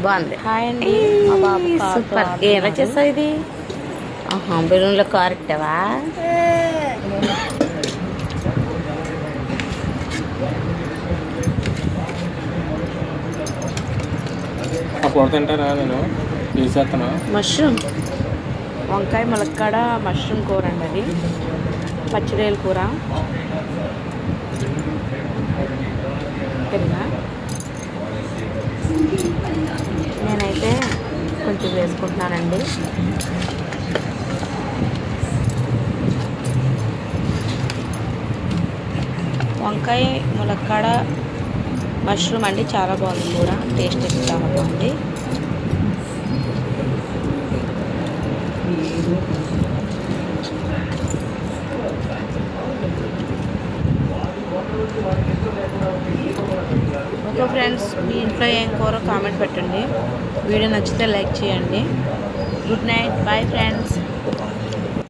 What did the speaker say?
బాగుంది. హాయ్ అండి. మా బాబు సూపర్. ఎలా చేస్తావు ఇది? బెలూన్లో కారెక్టావా? తింటారా? నేను తీసేస్తాను. మష్రూమ్ వంకాయ ములక్కాడ మష్రూమ్ కూర అండి. అది పచ్చిరేలు కూర. పెరుగా నేనైతే కొంచెం వేసుకుంటున్నానండి. వంకాయ ములక్కాడ మష్రూమ్ అండి, చాలా బాగుంది కూర. టేస్ట్ చాలా బాగుంది. ఓకే ఫ్రెండ్స్, మీ ఇంట్లో ఏం కూర కామెంట్ పెట్టండి. వీడియో నచ్చితే లైక్ చేయండి. Good night. Bye friends.